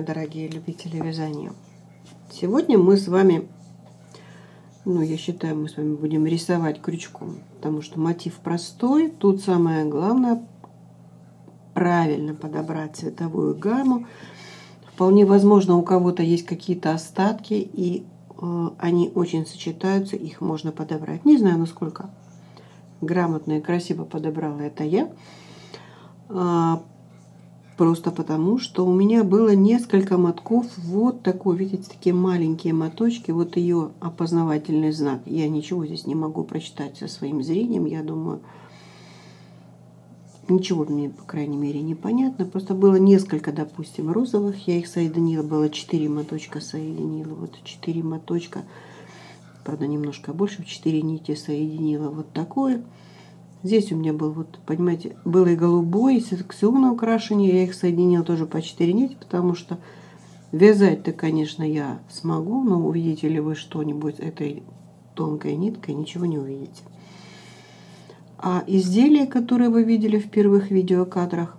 мои дорогие любители вязания! Сегодня мы с вами, я считаю, мы с вами будем рисовать крючком, потому что мотив простой. Тут самое главное правильно подобрать цветовую гамму. Вполне возможно, у кого-то есть какие-то остатки, и они очень сочетаются, их можно подобрать. Не знаю, насколько грамотно и красиво подобрала это я. Просто потому, что у меня было несколько мотков вот такой, видите, такие маленькие моточки, вот ее опознавательный знак. Я ничего здесь не могу прочитать со своим зрением, я думаю, ничего мне, по крайней мере, не понятно. Просто было несколько, допустим, розовых, я их соединила, было 4 моточка соединила, вот 4 моточка, правда, немножко больше, в 4 нити соединила, вот такое. Здесь у меня был, вот, понимаете, было и голубой, и секционное украшение. Я их соединила тоже по 4 нити, потому что вязать-то, конечно, я смогу, но увидите ли вы что-нибудь этой тонкой ниткой, ничего не увидите. А изделие, которое вы видели в первых видеокадрах,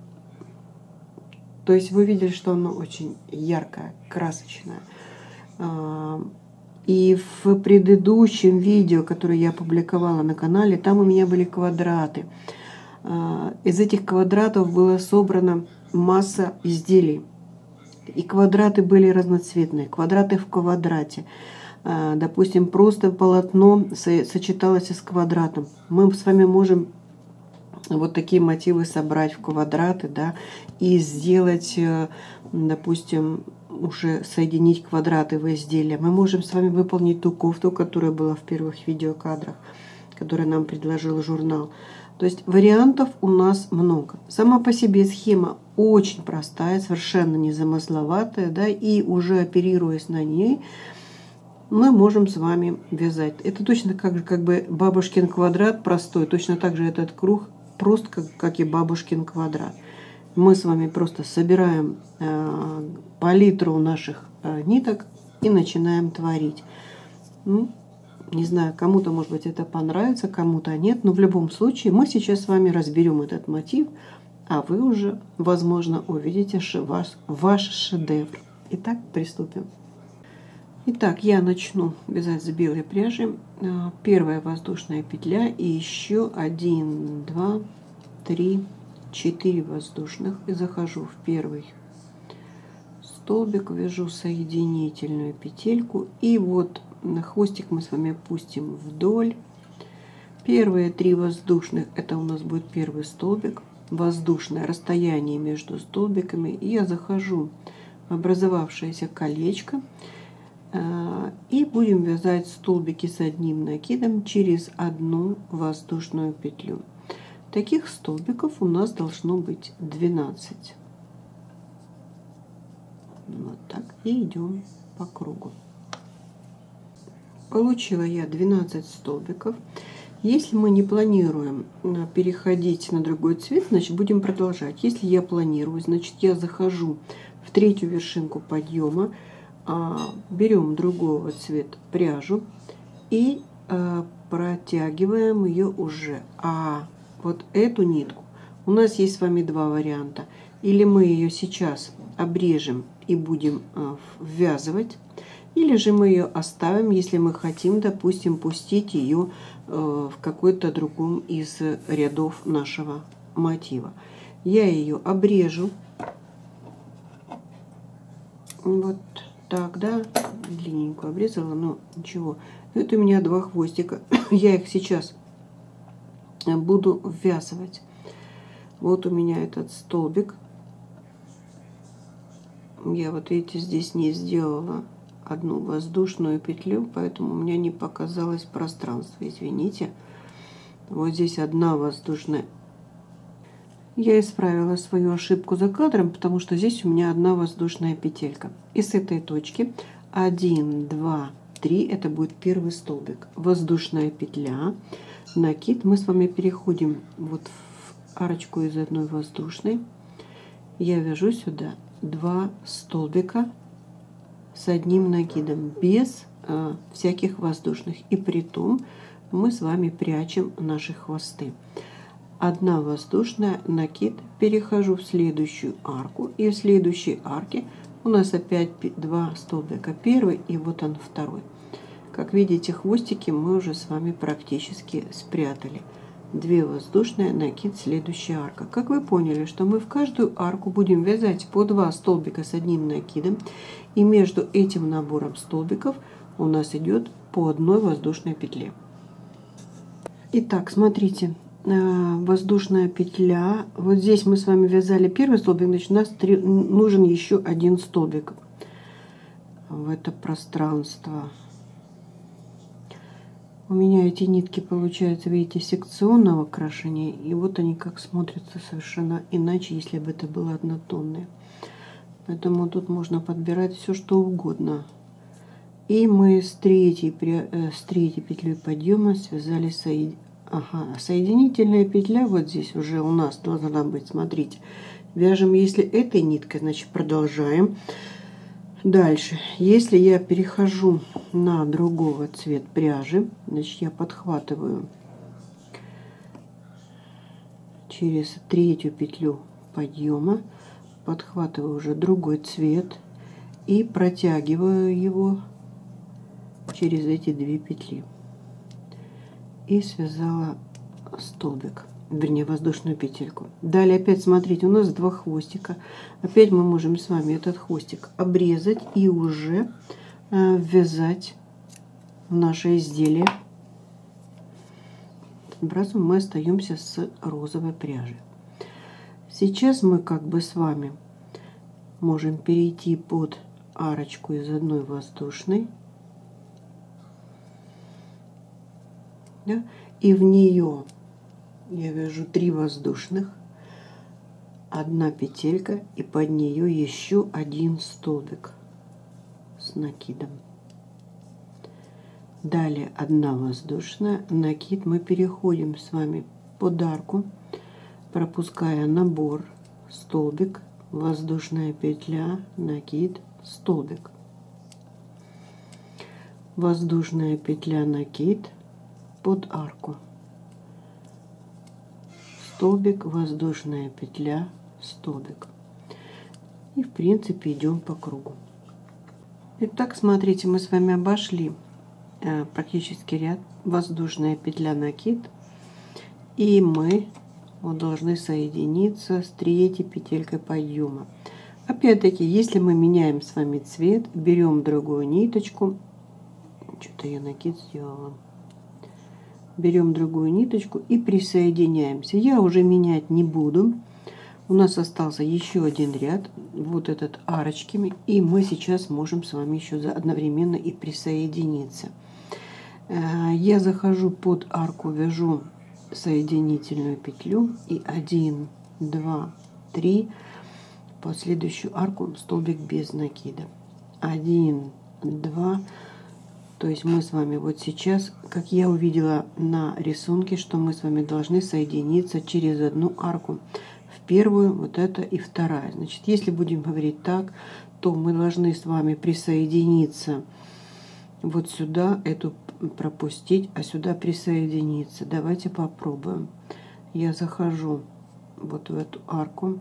то есть вы видели, что оно очень яркое, красочное. И в предыдущем видео, которое я опубликовала на канале, там у меня были квадраты. Из этих квадратов была собрана масса изделий. И квадраты были разноцветные. Квадраты в квадрате. Допустим, просто полотно сочеталось с квадратом. Мы с вами можем вот такие мотивы собрать в квадраты, да, и сделать, допустим, уже соединить квадраты в изделие. Мы можем с вами выполнить ту кофту, которая была в первых видеокадрах, которую нам предложил журнал. То есть вариантов у нас много. Сама по себе схема очень простая, совершенно незамысловатая, да, и уже оперируясь на ней, мы можем с вами вязать. Это точно как бы бабушкин квадрат простой, точно так же этот круг прост, как и бабушкин квадрат. Мы с вами просто собираем палитру наших ниток и начинаем творить. Не знаю, кому-то, может быть, это понравится, кому-то нет, но в любом случае мы сейчас с вами разберем этот мотив, а вы уже, возможно, увидите ваш шедевр. Итак, приступим. Итак, я начну вязать с белой пряжи. Первая воздушная петля и еще 1, 2, 3, 4 воздушных. И захожу в первый столбик, вяжу соединительную петельку. И вот на хвостик мы с вами опустим вдоль. Первые 3 воздушных, это у нас будет первый столбик. Воздушное расстояние между столбиками. И я захожу в образовавшееся колечко. И будем вязать столбики с одним накидом через одну воздушную петлю. Таких столбиков у нас должно быть 12. Вот так. И идем по кругу. Получила я 12 столбиков. Если мы не планируем переходить на другой цвет, значит будем продолжать. Если я планирую, значит я захожу в третью вершинку подъема, берем другого цвета пряжу и протягиваем ее уже. А вот эту нитку у нас есть с вами два варианта. Или мы ее сейчас обрежем и будем ввязывать, или же мы ее оставим, если мы хотим, допустим, пустить ее в какой-то другом из рядов нашего мотива. Я ее обрежу. Вот так, да, длинненькую обрезала, но ничего. Это у меня 2 хвостика. Я их сейчас буду ввязывать. Вот у меня этот столбик. Я вот, видите, здесь не сделала одну воздушную петлю, поэтому у меня не показалось пространство. Извините. Вот здесь одна воздушная. Я исправила свою ошибку за кадром, потому что здесь у меня одна воздушная петелька. И с этой точки 1, 2, 3, это будет первый столбик. Воздушная петля, накид. Мы с вами переходим вот в арочку из одной воздушной. Я вяжу сюда 2 столбика с одним накидом, без всяких воздушных. И при том мы с вами прячем наши хвосты. Одна воздушная, накид, перехожу в следующую арку, и в следующей арке У нас опять 2 столбика, первый и вот он второй. Как видите, хвостики мы уже с вами практически спрятали. 2 воздушные, накид, следующая арка. Как вы поняли, что мы в каждую арку будем вязать по 2 столбика с одним накидом, и между этим набором столбиков у нас идет по 1 воздушной петле. Итак, смотрите, воздушная петля. Вот здесь мы с вами вязали первый столбик, значит, у нас нужен еще 1 столбик в это пространство. У меня эти нитки получаются, видите, секционного крашения, и вот они как смотрятся совершенно иначе, если бы это было однотонное. Поэтому тут можно подбирать все, что угодно. И мы с третьей петлей подъема связали соединительная петля. Вот здесь уже у нас должна быть, смотрите, вяжем, если этой ниткой, значит, продолжаем. Дальше, если я перехожу на другого цвет пряжи, значит, я подхватываю через третью петлю подъема, подхватываю уже другой цвет и протягиваю его через эти 2 петли. И связала столбик, вернее, воздушную петельку. Далее опять смотрите, у нас 2 хвостика. Опять мы можем с вами этот хвостик обрезать и уже ввязать в наше изделие. Таким образом мы остаемся с розовой пряжей. Сейчас мы как бы с вами можем перейти под арочку из 1 воздушной, да, и в нее я вяжу 3 воздушных, 1 петелька и под нее еще 1 столбик с накидом. Далее 1 воздушная, накид, мы переходим с вами под арку, пропуская набор, столбик, воздушная петля, накид, столбик, воздушная петля, накид, под арку, столбик, воздушная петля, столбик. И в принципе идем по кругу. Итак, смотрите, мы с вами обошли практически ряд, воздушная петля, накид, и мы вот должны соединиться с третьей петелькой подъема. Опять-таки, если мы меняем с вами цвет, берем другую ниточку, что-то я накид сделала, берем другую ниточку и присоединяемся. Я уже менять не буду. У нас остался еще 1 ряд, вот этот арочками, и мы сейчас можем с вами еще одновременно и присоединиться. Я захожу под арку, вяжу соединительную петлю и 1, 2, 3 по следующую арку столбик без накида. 1, 2. То есть мы с вами вот сейчас, как я увидела на рисунке, что мы с вами должны соединиться через 1 арку. В первую, вот это и вторая. Значит, если будем говорить так, то мы должны с вами присоединиться вот сюда, эту пропустить, а сюда присоединиться. Давайте попробуем. Я захожу вот в эту арку,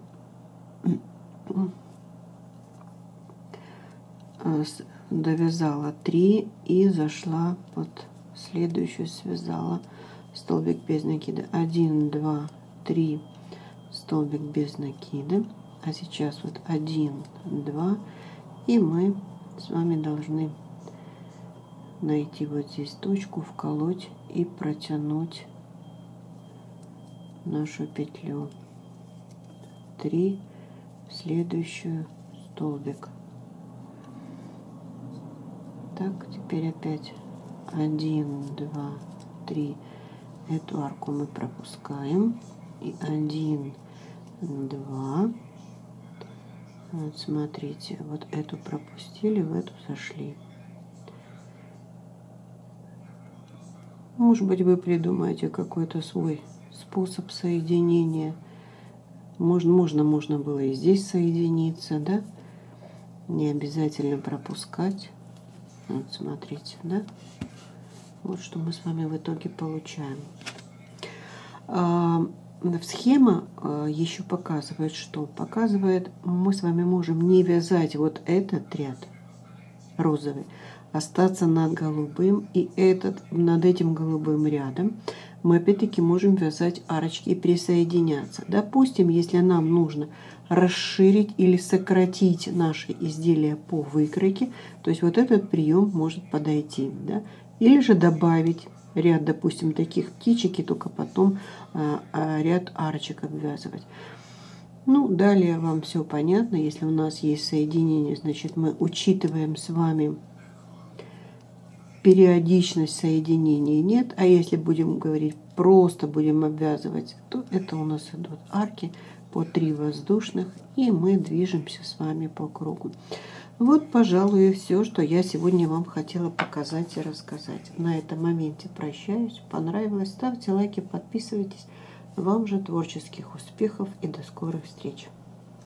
довязала 3 и зашла под следующую, связала столбик без накида. 1, 2, 3 столбик без накида. А сейчас вот 1, 2, и мы с вами должны найти вот здесь точку, вколоть и протянуть нашу петлю. 3 в следующую столбик. Так, теперь опять 1, 2, 3. Эту арку мы пропускаем. И 1, 2. Вот смотрите, вот эту пропустили, в эту зашли. Может быть, вы придумаете какой-то свой способ соединения. Можно было и здесь соединиться, да? Не обязательно пропускать. Вот смотрите, да? Вот что мы с вами в итоге получаем. схема еще показывает, что показывает, мы с вами можем не вязать вот этот ряд розовый, остаться над голубым, и над этим голубым рядом мы опять-таки можем вязать арочки и присоединяться. Допустим, если нам нужно расширить или сократить наши изделия по выкройке, то есть вот этот прием может подойти, да? Или же добавить ряд, допустим, таких птичек, и только потом ряд арочек обвязывать. Ну, далее вам все понятно. Если у нас есть соединение, значит, мы учитываем с вами периодичность соединений нет. А если будем говорить, просто будем обвязывать, то это у нас идут арки по 3 воздушных, и мы движемся с вами по кругу. Вот, пожалуй, все, что я сегодня вам хотела показать и рассказать. На этом моменте прощаюсь. Понравилось? Ставьте лайки, подписывайтесь. Вам же творческих успехов и до скорых встреч.